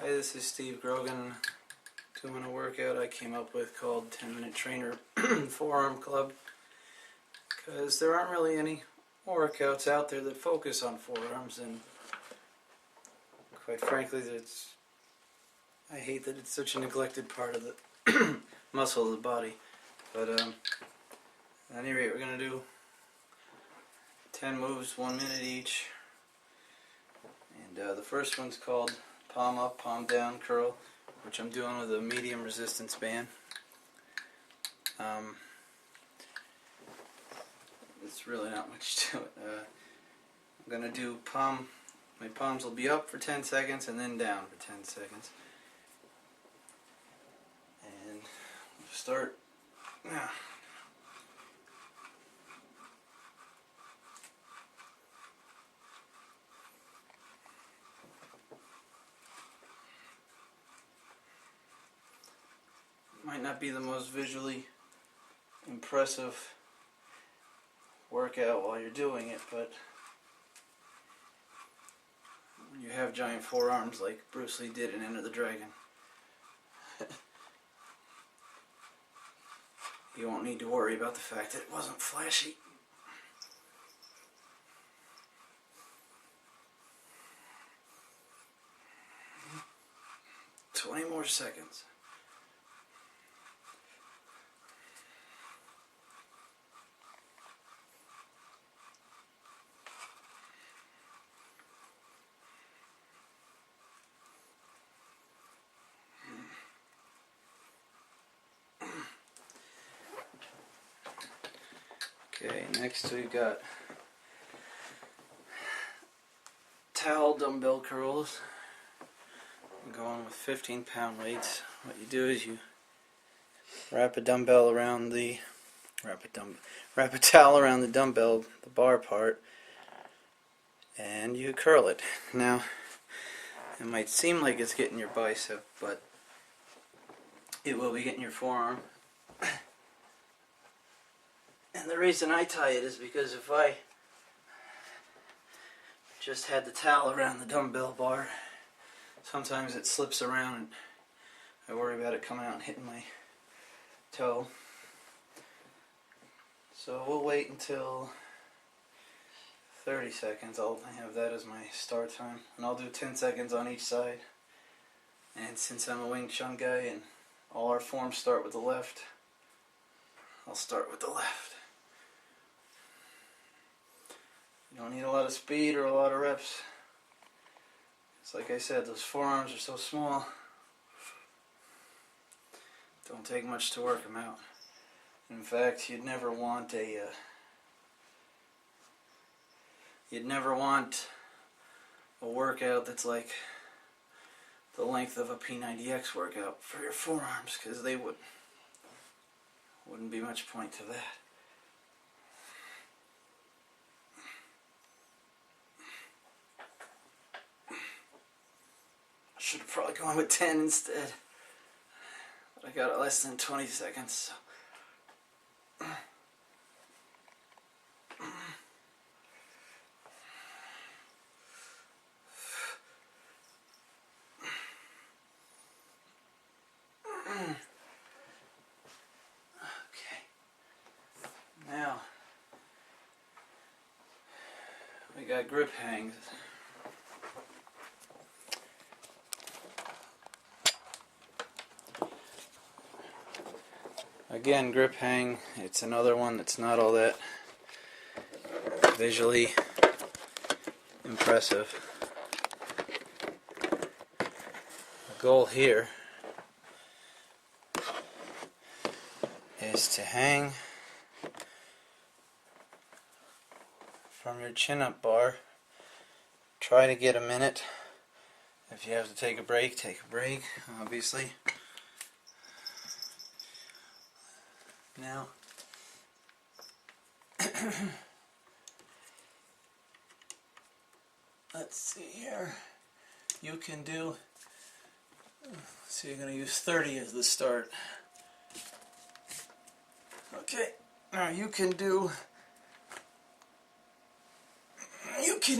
Hi, this is Steve Grogan doing a workout I came up with called 10-Minute Trainer Forearm Club, because there aren't really any workouts out there that focus on forearms, and quite frankly I hate that it's such a neglected part of the muscle of the body. But at any rate, we're going to do 10 moves, 1 minute each, and the first one's called palm up, palm down curl, which I'm doing with a medium resistance band. It's really not much to it. I'm going to do my palms will be up for 10 seconds and then down for 10 seconds. And we'll start now. Might not be the most visually impressive workout while you're doing it, but when you have giant forearms like Bruce Lee did in Enter the Dragon, you won't need to worry about the fact that it wasn't flashy. "20 more seconds. Okay, next we've got towel dumbbell curls. I'm going with 15-pound weights. What you do is you wrap a towel around the dumbbell, the bar part, and you curl it. Now, it might seem like it's getting your bicep, but it will be getting your forearm. And the reason I tie it is because if I just had the towel around the dumbbell bar, sometimes it slips around and I worry about it coming out and hitting my toe. So we'll wait until 30 seconds. I'll have that as my start time. And I'll do 10 seconds on each side. And since I'm a Wing Chun guy and all our forms start with the left, I'll start with the left. You don't need a lot of speed or a lot of reps. It's like I said, those forearms are so small. Don't take much to work them out. In fact, you'd never want a workout that's like the length of a P90X workout for your forearms, because they wouldn't be much point to that. I should have probably gone with 10 instead, but I got it less than 20 seconds. So. Okay. Now we got grip hangs. Again, grip hang, it's another one that's not all that visually impressive. The goal here is to hang from your chin-up bar. Try to get a minute. If you have to take a break, obviously. Now, let's see here. You can do, so you're going to use 30 as the start. Okay, now you can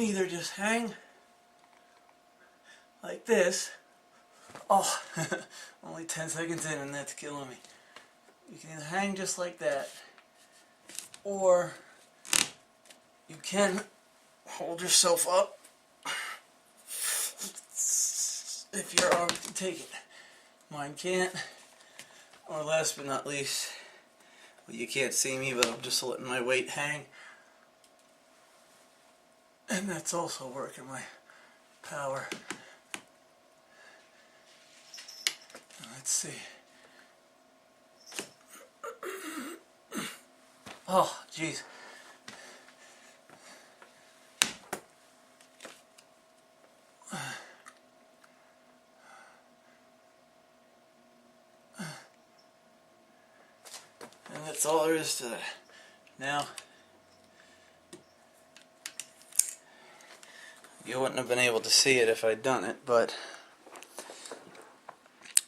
either just hang like this, Oh, only 10 seconds in and that's killing me. You can either hang just like that, or you can hold yourself up if your arm can take it. Mine can't. Or last but not least, well, you can't see me, but I'm just letting my weight hang. And that's also working my power. Let's see. Oh, jeez. And that's all there is to that. Now, you wouldn't have been able to see it if I'd done it, but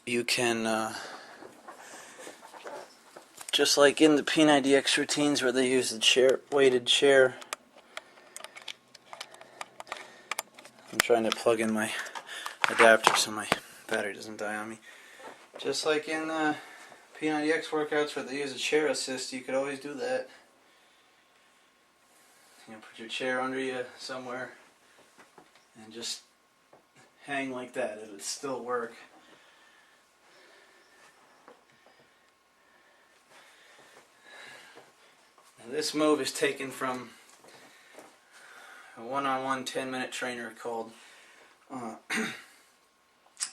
you can, just like in the P90X routines where they use the chair, weighted chair. I'm trying to plug in my adapter so my battery doesn't die on me. Just like in the P90X workouts where they use a chair assist, you could always do that. You know, put your chair under you somewhere and just hang like that. It would still work. Now, this move is taken from a one-on-one 10-minute trainer called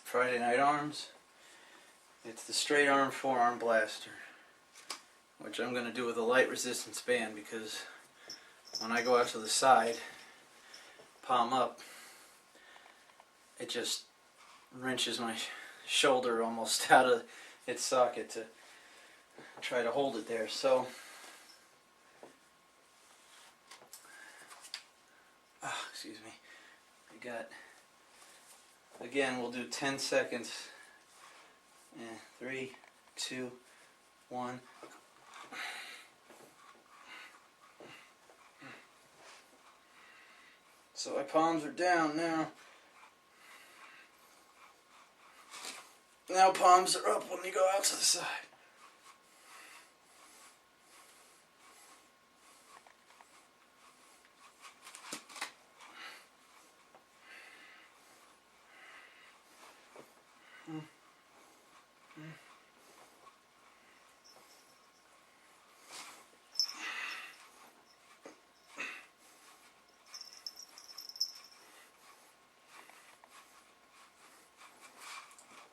Friday Night Arms. It's the straight arm forearm blaster, which I'm going to do with a light resistance band because when I go out to the side, palm up, it just wrenches my shoulder almost out of its socket to try to hold it there. So, excuse me, we got, again, we'll do 10 seconds. 3, 2, 1. So my palms are down now. Now palms are up when you go out to the side.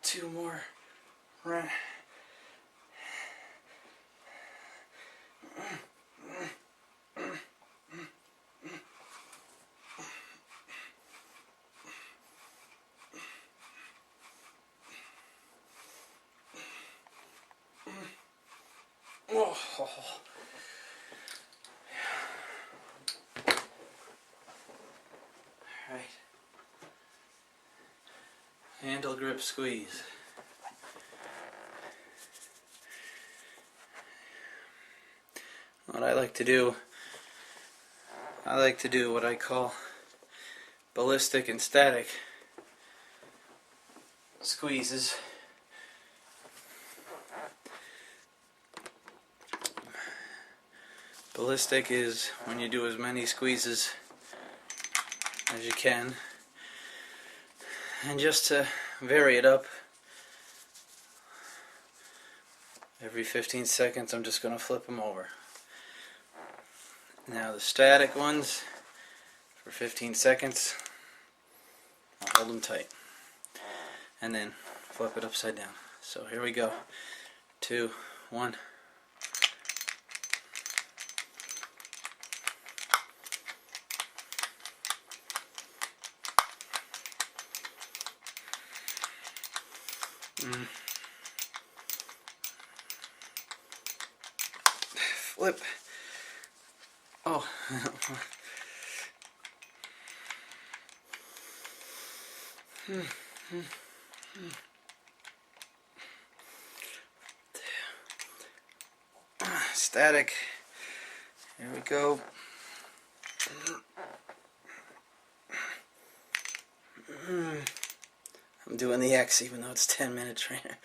Two more. Right. Oh. Right. Handle grip squeeze. What I like to do what I call ballistic and static squeezes. Ballistic is when you do as many squeezes as you can, and just to vary it up, every 15 seconds I'm just going to flip them over. Now the static ones, for 15 seconds, I'll hold them tight, and then flip it upside down. So here we go. 2, 1. Flip. Oh. Static. Here we go. I'm doing the X even though it's 10-minute trainer.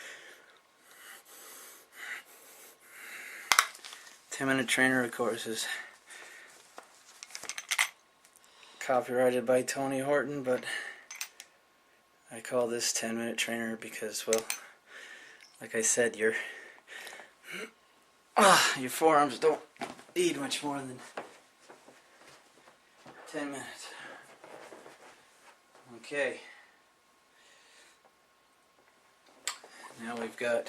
10-minute trainer, of course, is copyrighted by Tony Horton, but I call this 10-minute trainer because, well, like I said, your forearms don't need much more than 10 minutes. Okay. Now we've got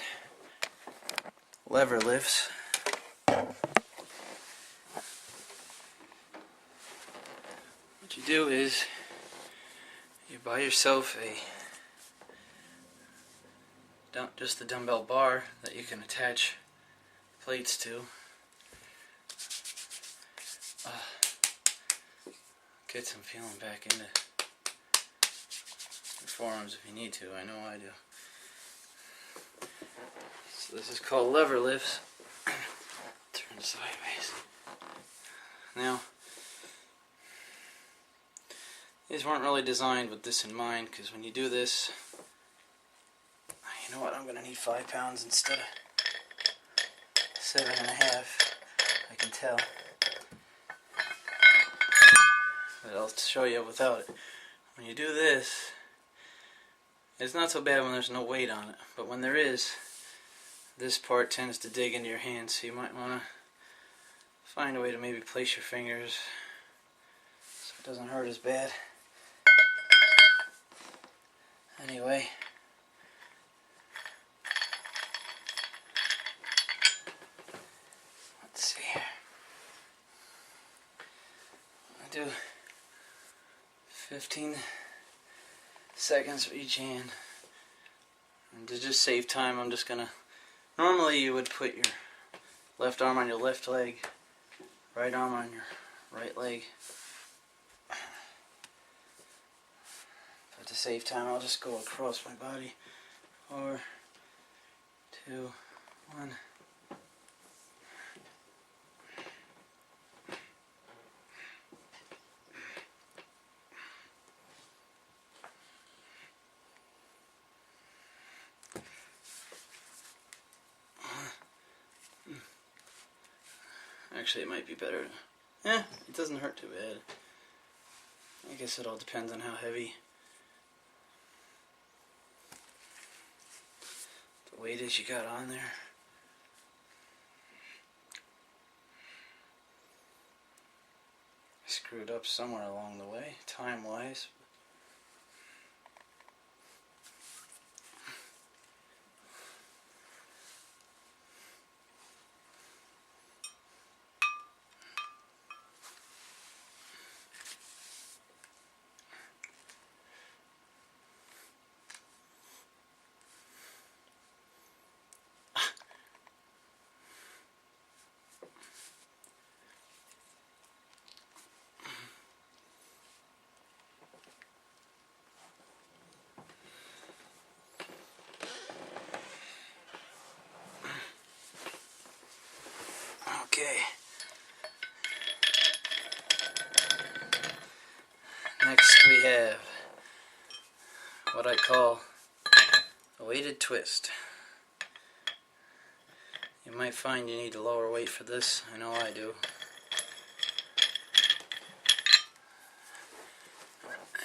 lever lifts. What you do is you buy yourself just a dumbbell bar that you can attach plates to. Get some feeling back into your forearms if you need to. I know I do. So this is called lever lifts. Turn sideways. Now, these weren't really designed with this in mind, because when you do this, you know what, I'm going to need 5 pounds instead of 7.5, I can tell. But I'll show you without it. When you do this, it's not so bad when there's no weight on it, but when there is, this part tends to dig into your hand, so you might want to find a way to maybe place your fingers so it doesn't hurt as bad. Anyway, let's see here. I do 15 seconds for each hand, and to just save time, I'm just gonna, normally you would put your left arm on your left leg, right arm on your right leg, but to save time I'll just go across my body. 4, 2, 1. Actually, it might be better. It doesn't hurt too bad. I guess it all depends on how heavy the weight is you got on there. I screwed up somewhere along the way, time-wise. Okay. Next we have what I call a weighted twist. You might find you need a lower weight for this. I know I do.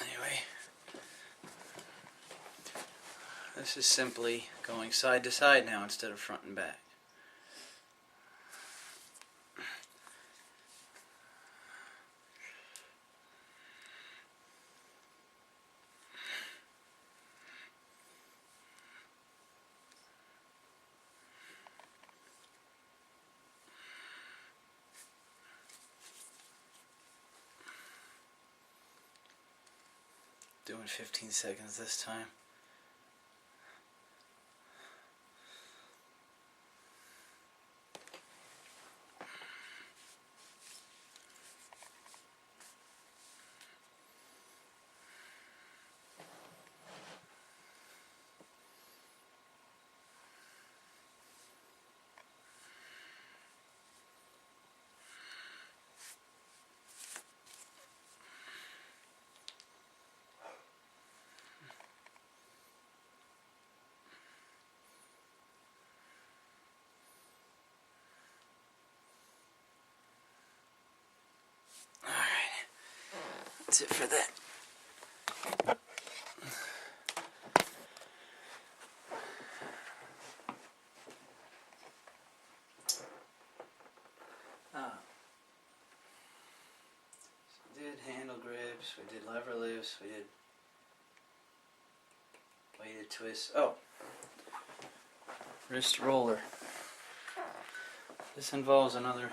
Anyway, this is simply going side to side now instead of front and back. Doing 15 seconds this time. That's it for that. So we did handle grips, we did lever lifts, we did weighted twists. Oh, wrist roller. This involves another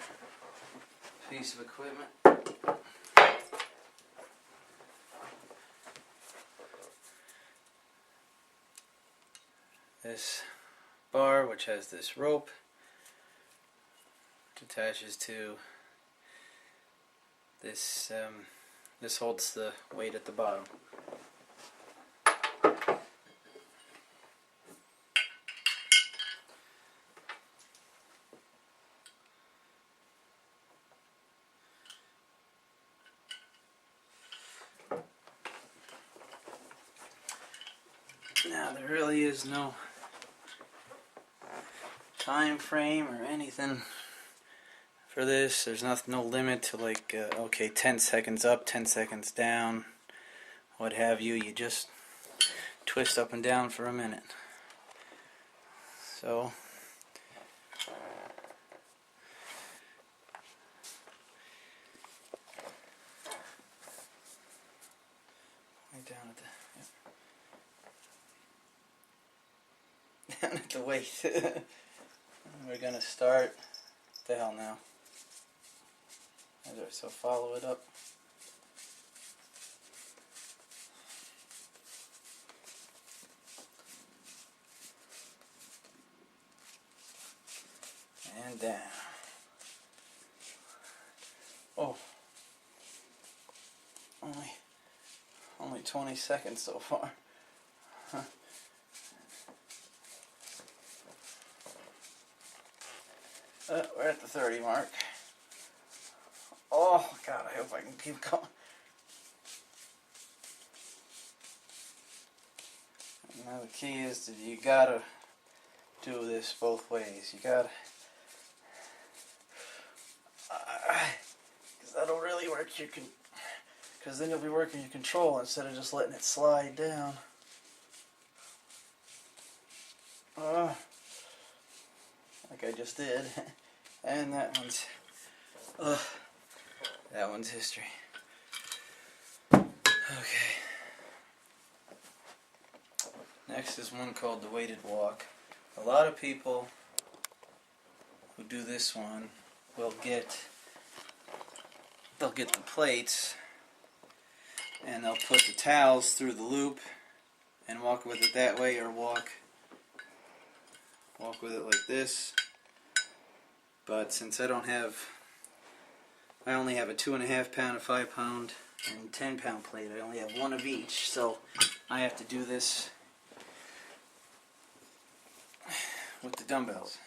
piece of equipment. This bar, which has this rope, which attaches to this. This holds the weight at the bottom. Now there really is no time frame or anything for this. There's no limit to like okay, 10 seconds up, 10 seconds down, what have you. You just twist up and down for a minute. So right down at the down at the weight. We're gonna start. What the hell now? So follow it up. And down. Oh, only 20 seconds so far. Huh. We're at the 30 mark. Oh God, I hope I can keep going. Now the key is that you gotta do this both ways. You gotta, because that'll really work because then you'll be working your control instead of just letting it slide down. Like I just did. And that one's history. Okay. Next is one called the weighted walk. A lot of people who do this one will they'll get the plates and they'll put the towels through the loop and walk with it that way, or walk with it like this. But since I only have a 2.5 pound, a 5 pound, and 10 pound plate, I only have one of each, so I have to do this with the dumbbells.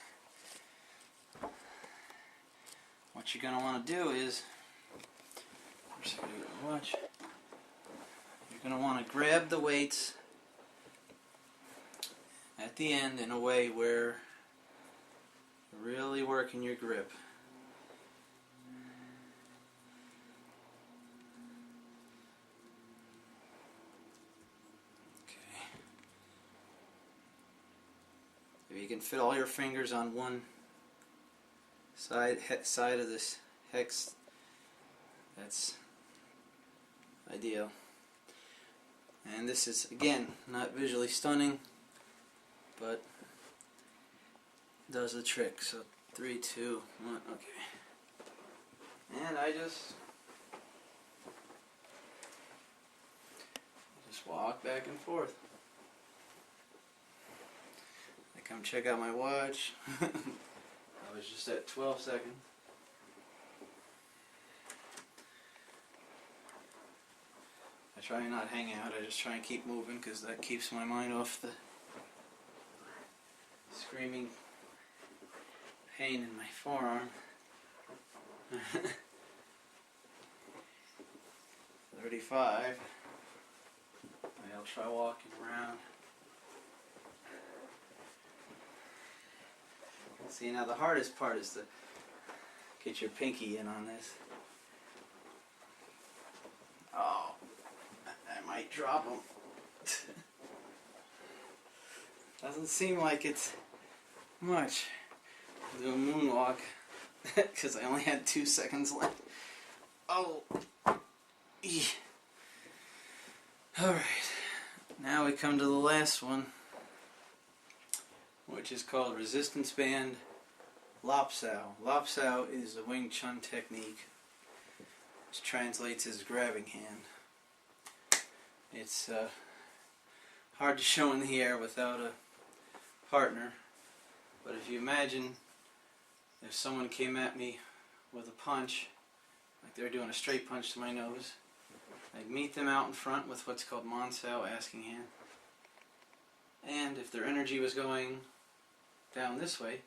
What you're going to want to do is, you're going to want to grab the weights at the end in a way where you're really working your grip. Okay. If you can fit all your fingers on one side of this hex, that's ideal. And this is, again, not visually stunning, but does the trick. So 3, 2, 1, okay. And I just walk back and forth. I come check out my watch. I was just at 12 seconds. I try and not hang out. I just try and keep moving because that keeps my mind off the screaming pain in my forearm. 35. I'll try walking around. See, now the hardest part is to get your pinky in on this. Oh. might drop them. Doesn't seem like it's much. I'll do a moonwalk because I only had 2 seconds left. Oh. Alright. Now we come to the last one, which is called resistance band Lopsao. Lopsao is a Wing Chun technique, which translates as grabbing hand. It's hard to show in the air without a partner, but if you imagine if someone came at me with a punch, like they're doing a straight punch to my nose, I'd meet them out in front with what's called Mansao, asking hand. And if their energy was going down this way,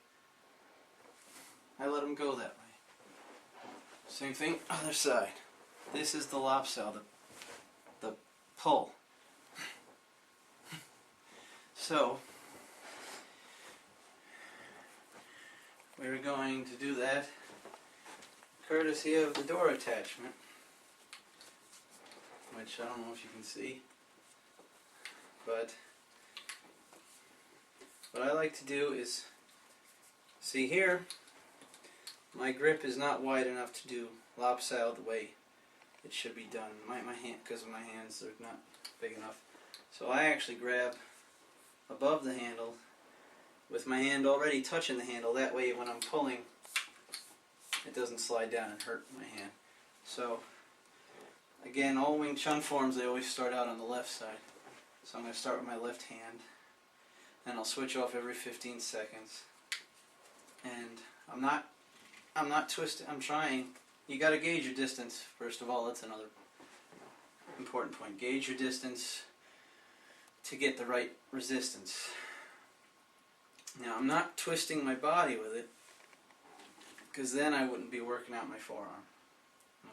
I let them go that way. Same thing, other side. This is the Lopsao, the pull. So, we're going to do that courtesy of the door attachment, which I don't know if you can see, but what I like to do is, see here, my grip is not wide enough to do Lopsao the way it should be done. My hand, because of my hands, they're not big enough. So I actually grab above the handle with my hand already touching the handle. That way when I'm pulling, it doesn't slide down and hurt my hand. So again, all Wing Chun forms, they always start out on the left side. So I'm going to start with my left hand, and I'll switch off every 15 seconds. And I'm not twisting, I'm trying. You got to gauge your distance, first of all. That's another important point. Gauge your distance to get the right resistance. Now, I'm not twisting my body with it, because then I wouldn't be working out my forearm.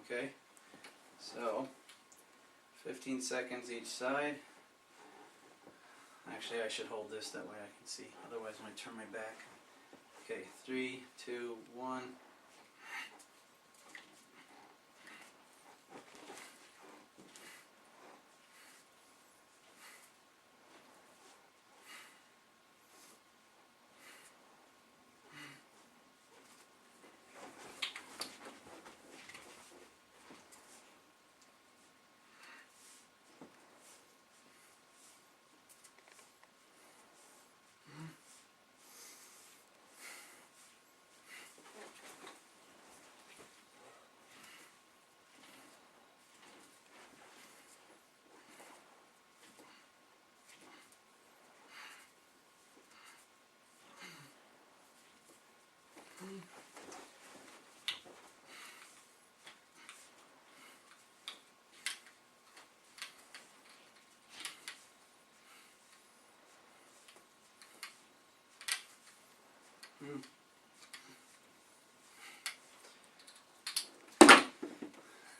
Okay? So, 15 seconds each side. Actually, I should hold this, that way I can see. Otherwise, when I turn my back. Okay, 3, 2, 1.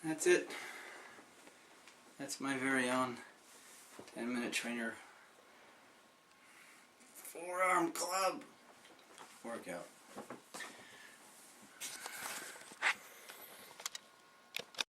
That's it. That's my very own 10-minute trainer forearm club workout.